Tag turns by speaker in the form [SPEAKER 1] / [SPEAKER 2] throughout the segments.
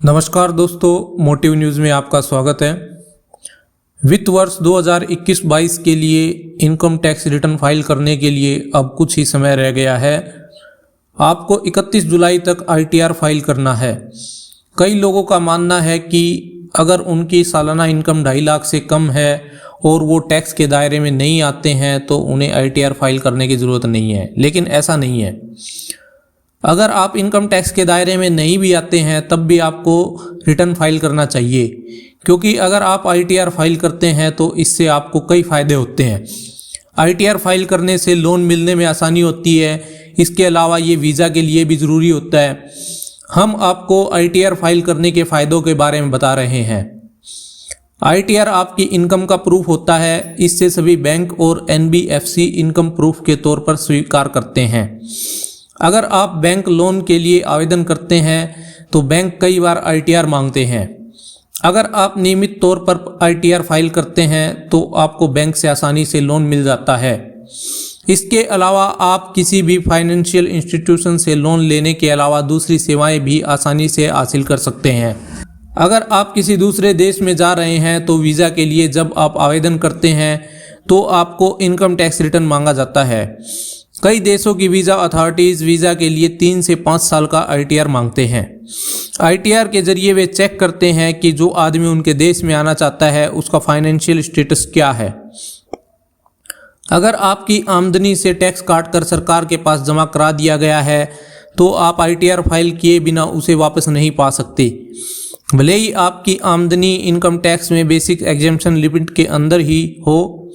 [SPEAKER 1] नमस्कार दोस्तों, motive news में आपका स्वागत है। वित्त वर्ष 2021-22 के लिए इनकम टैक्स रिटर्न फाइल करने के लिए अब कुछ ही समय रह गया है। आपको 31 जुलाई तक ITR फाइल करना है। कई लोगों का मानना है कि अगर उनकी सालाना इनकम 2.5 लाख से कम है और वो टैक्स के दायरे में नहीं आते हैं तो उन्हें ITR फाइल करने की ज़रूरत नहीं है, लेकिन ऐसा नहीं है। अगर आप इनकम टैक्स के दायरे में नहीं भी आते हैं तब भी आपको रिटर्न फाइल करना चाहिए, क्योंकि अगर आप ITR फाइल करते हैं तो इससे आपको कई फ़ायदे होते हैं। ITR फाइल करने से लोन मिलने में आसानी होती है। इसके अलावा ये वीज़ा के लिए भी ज़रूरी होता है। हम आपको ITR फाइल करने के फ़ायदों के बारे में बता रहे हैं। ITR आपकी इनकम का प्रूफ होता है। इससे सभी बैंक और NBFC इनकम प्रूफ के तौर पर स्वीकार करते हैं। अगर आप बैंक लोन के लिए आवेदन करते हैं तो बैंक कई बार ITR मांगते हैं। अगर आप नियमित तौर पर ITR फाइल करते हैं तो आपको बैंक से आसानी से लोन मिल जाता है। इसके अलावा आप किसी भी फाइनेंशियल इंस्टीट्यूशन से लोन लेने के अलावा दूसरी सेवाएं भी आसानी से हासिल कर सकते हैं। अगर आप किसी दूसरे देश में जा रहे हैं तो वीज़ा के लिए जब आप आवेदन करते हैं तो आपको इनकम टैक्स रिटर्न मांगा जाता है। कई देशों की वीज़ा अथॉरिटीज़ वीज़ा के लिए 3 से 5 साल का ITR मांगते हैं। ITR के जरिए वे चेक करते हैं कि जो आदमी उनके देश में आना चाहता है उसका फाइनेंशियल स्टेटस क्या है। अगर आपकी आमदनी से टैक्स काटकर सरकार के पास जमा करा दिया गया है तो आप ITR फाइल किए बिना उसे वापस नहीं पा सकते। भले ही आपकी आमदनी इनकम टैक्स में बेसिक एग्जेम्पशन लिमिट के अंदर ही हो,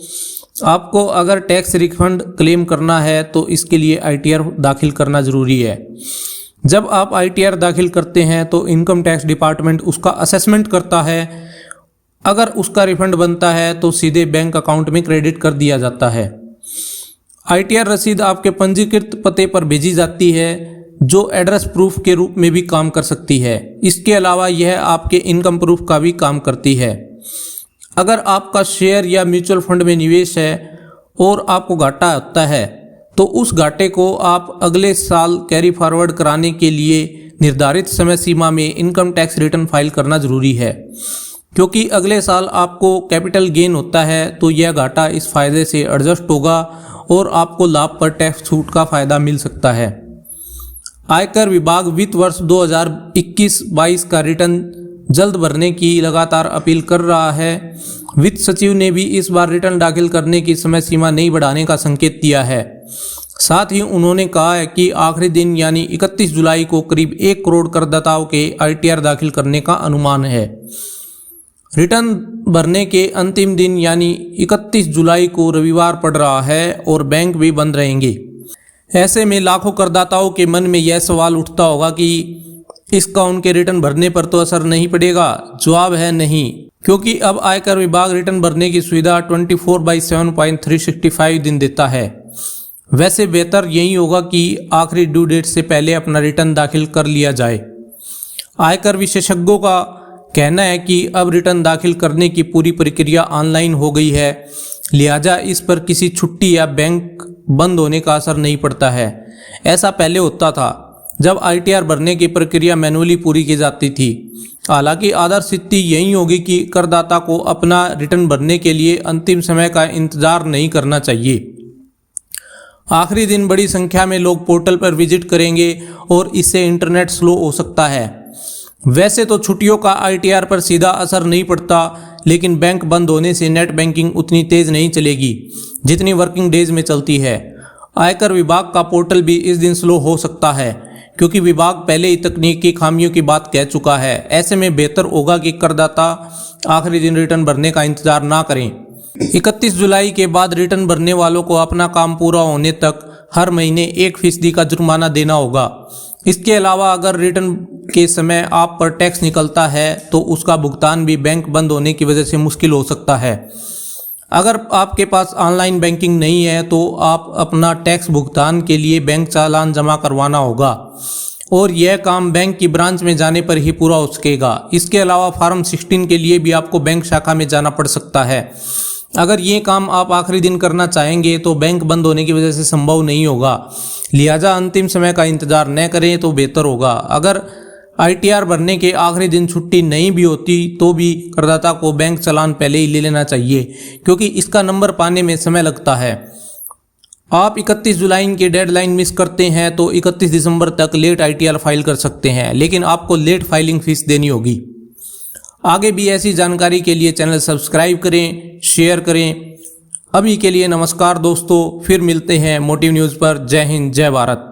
[SPEAKER 1] आपको अगर टैक्स रिफंड क्लेम करना है तो इसके लिए ITR दाखिल करना ज़रूरी है। जब आप ITR दाखिल करते हैं तो इनकम टैक्स डिपार्टमेंट उसका असेसमेंट करता है। अगर उसका रिफंड बनता है तो सीधे बैंक अकाउंट में क्रेडिट कर दिया जाता है। ITR रसीद आपके पंजीकृत पते पर भेजी जाती है, जो एड्रेस प्रूफ के रूप में भी काम कर सकती है। इसके अलावा यह आपके इनकम प्रूफ का भी काम करती है। अगर आपका शेयर या म्यूचुअल फंड में निवेश है और आपको घाटा होता है तो उस घाटे को आप अगले साल कैरी फॉरवर्ड कराने के लिए निर्धारित समय सीमा में इनकम टैक्स रिटर्न फाइल करना ज़रूरी है। क्योंकि अगले साल आपको कैपिटल गेन होता है तो यह घाटा इस फायदे से एडजस्ट होगा और आपको लाभ पर टैक्स छूट का फ़ायदा मिल सकता है। आयकर विभाग वित्त वर्ष 2021-22 का रिटर्न जल्द भरने की लगातार अपील कर रहा है। वित्त सचिव ने भी इस बार रिटर्न दाखिल करने की समय सीमा नहीं बढ़ाने का संकेत दिया है। साथ ही उन्होंने कहा है कि आखिरी दिन यानी 31 जुलाई को करीब 1 करोड़ करदाताओं के ITR दाखिल करने का अनुमान है। रिटर्न भरने के अंतिम दिन यानी 31 जुलाई को रविवार पड़ रहा है और बैंक भी बंद रहेंगे। ऐसे में लाखों करदाताओं के मन में यह सवाल उठता होगा कि इसका उनके रिटर्न भरने पर तो असर नहीं पड़ेगा। जवाब है नहीं, क्योंकि अब आयकर विभाग रिटर्न भरने की सुविधा 24/7.365 दिन देता है। वैसे बेहतर यही होगा कि आखिरी ड्यू डेट से पहले अपना रिटर्न दाखिल कर लिया जाए। आयकर विशेषज्ञों का कहना है कि अब रिटर्न दाखिल करने की पूरी प्रक्रिया ऑनलाइन हो गई है, लिहाजा इस पर किसी छुट्टी या बैंक बंद होने का असर नहीं पड़ता है। ऐसा पहले होता था जब ITR भरने की प्रक्रिया मैनुअली पूरी की जाती थी। हालांकि आदर्श स्थिति यही होगी कि करदाता को अपना रिटर्न भरने के लिए अंतिम समय का इंतजार नहीं करना चाहिए। आखिरी दिन बड़ी संख्या में लोग पोर्टल पर विजिट करेंगे और इससे इंटरनेट स्लो हो सकता है। वैसे तो छुट्टियों का ITR पर सीधा असर नहीं पड़ता, लेकिन बैंक बंद होने से नेट बैंकिंग उतनी तेज़ नहीं चलेगी जितनी वर्किंग डेज में चलती है। आयकर विभाग का पोर्टल भी इस दिन स्लो हो सकता है, क्योंकि विभाग पहले ही तकनीकी खामियों की बात कह चुका है। ऐसे में बेहतर होगा कि करदाता आखिरी दिन रिटर्न भरने का इंतजार ना करें। 31 जुलाई के बाद रिटर्न भरने वालों को अपना काम पूरा होने तक हर महीने 1% का जुर्माना देना होगा। इसके अलावा अगर रिटर्न के समय आप पर टैक्स निकलता है तो उसका भुगतान भी बैंक बंद होने की वजह से मुश्किल हो सकता है। अगर आपके पास ऑनलाइन बैंकिंग नहीं है तो आप अपना टैक्स भुगतान के लिए बैंक चालान जमा करवाना होगा और यह काम बैंक की ब्रांच में जाने पर ही पूरा हो सकेगा। इसके अलावा फॉर्म 16 के लिए भी आपको बैंक शाखा में जाना पड़ सकता है। अगर ये काम आप आखिरी दिन करना चाहेंगे तो बैंक बंद होने की वजह से संभव नहीं होगा, लिहाजा अंतिम समय का इंतज़ार न करें तो बेहतर होगा। अगर आईटीआर भरने के आखिरी दिन छुट्टी नहीं भी होती तो भी करदाता को बैंक चालान पहले ही ले लेना चाहिए, क्योंकि इसका नंबर पाने में समय लगता है। आप 31 जुलाई की डेडलाइन मिस करते हैं तो 31 दिसंबर तक लेट आईटीआर फाइल कर सकते हैं, लेकिन आपको लेट फाइलिंग फीस देनी होगी। आगे भी ऐसी जानकारी के लिए चैनल सब्सक्राइब करें, शेयर करें। अभी के लिए नमस्कार दोस्तों, फिर मिलते हैं मोटिव न्यूज़ पर। जय हिंद, जय भारत।